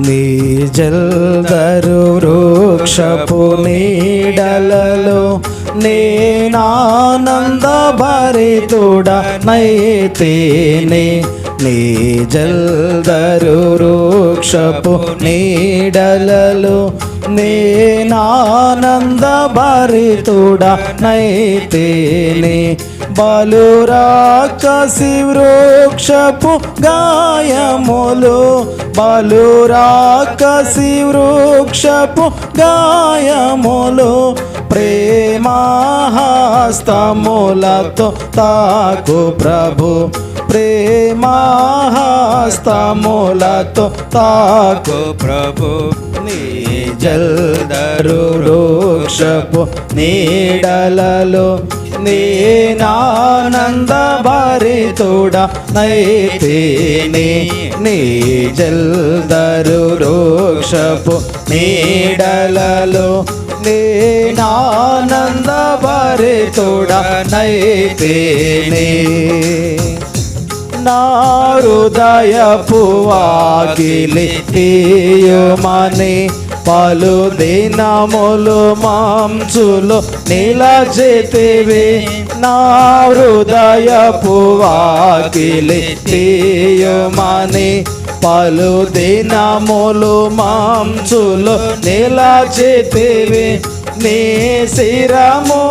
నీ జల్దరు వృక్షపు నీడలలో నేనానంద భరితుడనైతేనే. నీ జల్దరు వృక్షపు నీడలలో నేనానంద భరితుడనైతేనే. బలురాక్షసి వృక్షపు గాయములు, బలురాక్షసి వృక్షపు గాయములు ప్రేమహస్తములతో తాకు ప్రభు, ప్రేమహస్తములతో తాకు ప్రభు. నీ జల్దరు వృక్షపు నీడలలో నేనానంద భరితుడనైతేనే. నీ జల్దరు వృక్షపు నీడలలో నేనానంద భరితుడనైతేనే. నా హృదయపు వాకిలి తీయుమని పలు దినములు మంచులో నిలచితివి. నా హృదయపు వాకిలి తీయుమని పలు దినములు మంచులో నిలచితివి. నీ శిరము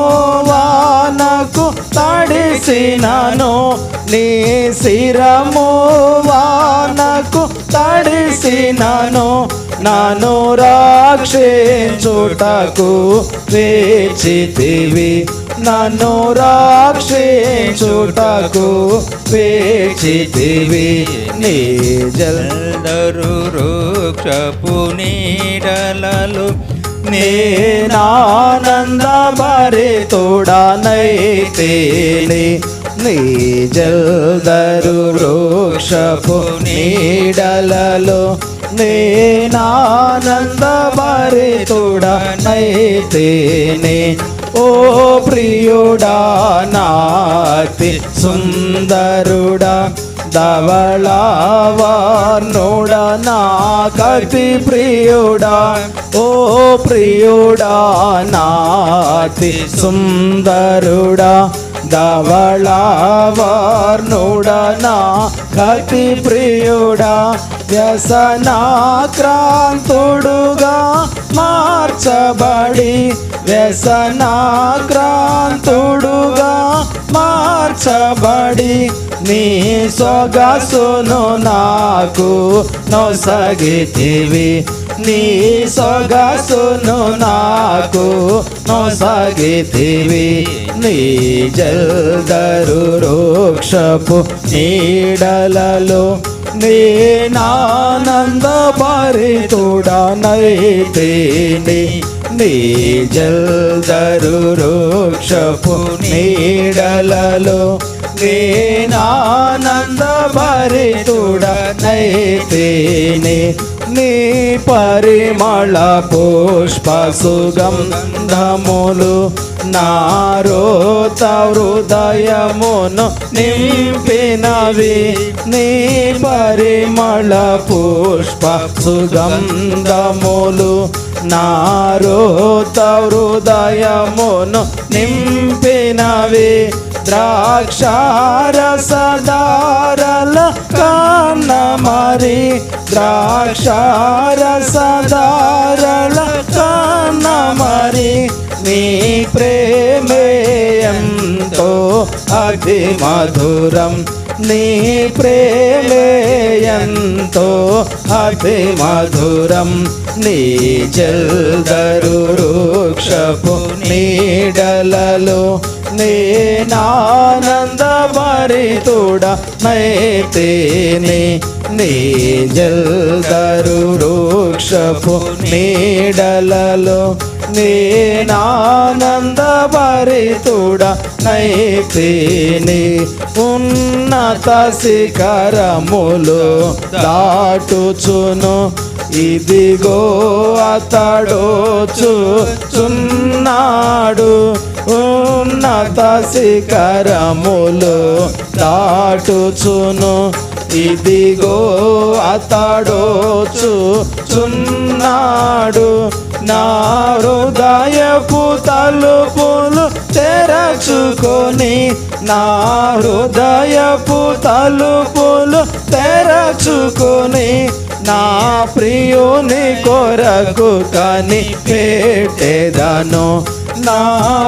వానకు తడిసినను, నీ శిరము వానకు తడిసినను. నన్ను రక్షించుటకు వేచితివి, నన్ను రక్షించుటకు వేచితివి. నీ జల్దరు వృక్షపు నీడలలో నేనానంద భరితుడనైతేనే. నీ జల్దరు వృక్షపు నీడలలో నేనానంద భరితుడనైతేనే. ఓ ప్రియుడా నాతి సుందరుడా, ధవళవర్ణుడా నాకతి ప్రియుడా. ఓ ప్రియుడా నాతి సుందరుడా, ధవళవర్ణుడా నాకతి ప్రియుడా. వ్యసనాక్రాంతుడుగా మార్చబడి, వ్యసనాక్రాంతుడుగా మార్చబడి నీ సొగసును నాకు నొసగితివి, నీ సొగసును నాకు నొసగితివి. నీ జల్దరు వృక్షపు నీడలలో నేనానంద భరితుడనైతేనే. నీ జల్దరు వృక్షపు నీడలలో నేనానంద భరితుడనైతేనే. నీ పరిమళ పుష్ప సుగంధములు నారోత హృదయమును నింపినవి. నీ పరిమళ పుష్ప సుగంధములు నారోత హృదయమును నింపినవి. ద్రాక్షారసదారల కన్నమరి, ద్రాక్షారసదారల కన్నమరి. నీ ప్రేమే ఎంతో అతి మధురం, నీ ప్రేమే ఎంతో అతి మధురం. నీ జల్దరు వృక్షపు నీడలలో నేనానంద భరితుడనైతేనే. నీ జల్దరు వృక్షపు నీడలలో నేనానంద భరితుడనైతేనే. ఉన్నత శిఖరములు దాటుచును, ఇదిగో అతడోచుచున్నాడు. ఉన్నత శిఖరములు దాటుచును, ఇదిగో అతడోచుచున్నాడు, నా హృదయపు తలుపులు తెరచుకొని, నా హృదయపు తలుపులు తెరచుకొని, నా ప్రియుని కొరకు కనిపెట్టెదను, నా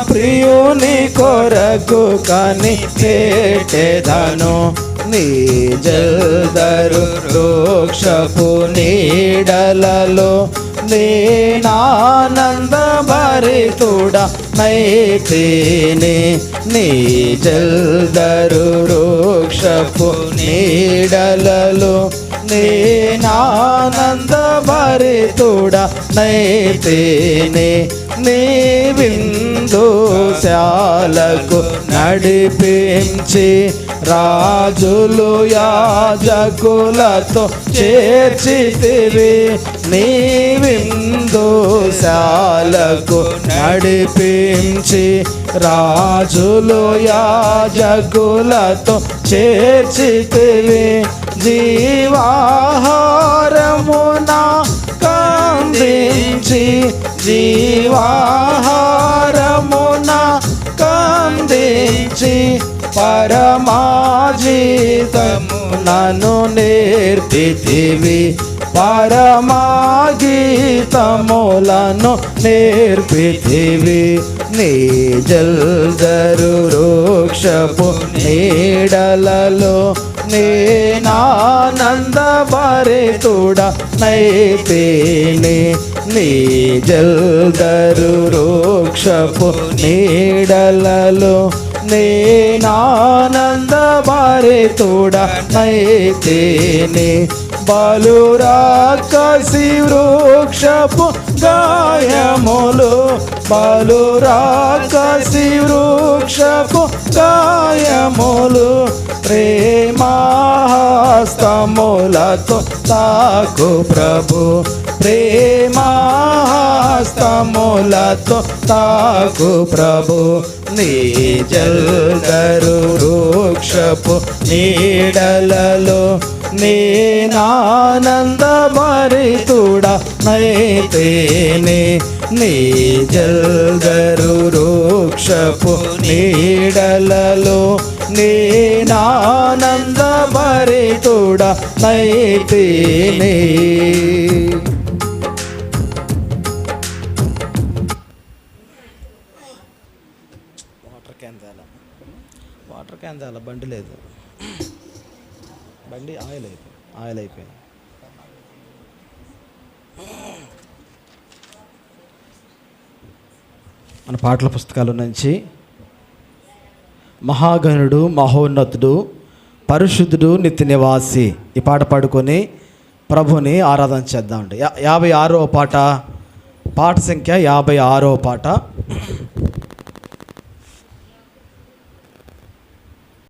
ప్రియుని కొరకు కనిపెట్టెదను. నీ జల్దరు వృక్షపు నీడలలో నేనానంద భరితుడనైతిని, నీ జల్దరు వృక్షపు నీడలలో నేనానంద భరితుడనైతిని. నీ విందుశాలకు నడిపించి రాజులు యాజకులతో చేర్చితివి, నీ విందుశాలకు నడిపించి రాజులు యాజకులతో చేర్చితివి. జీవాహారమున కందించి, జీవాహారమున కందించి, పరమాజీతము నన్ను నేర్పితివి, పరమాగీతములను నేర్పితివి. నీ జల్దరు వృక్షపు నీడలలో నేనానంద భరితుడనైతిని, నీ జల్దరు వృక్షపు నీడలలో నేనానంద భరితుడనైతిని. బలురాకసి వృక్షపు గాయములు, బలురాకసి వృక్షపు గాయములు ప్రేమాహస్తములతో తాకు ప్రభు, ప్రేమాహస్తములతో తాకు ప్రభు. నీ జల్దరు వృక్షపు నీడలలో నేనానంద భరితుడనైతిని, నీ జల్దరు వృక్షపు నీడలలో నేనానంద భరితుడనైతిని. వాటర్ క్యాన్ తేలా, బండి లేదు, బండి ఆయిల్ అయిపోయింది. మన పాటల పుస్తకాల నుంచి మహాగణుడు, మహోన్నతుడు, పరిశుద్ధుడు, నిత్య నివాసి ఈ పాట పాడుకొని ప్రభుని ఆరాధన చేద్దామండి. 56వ పాట, పాట సంఖ్య 56వ పాట.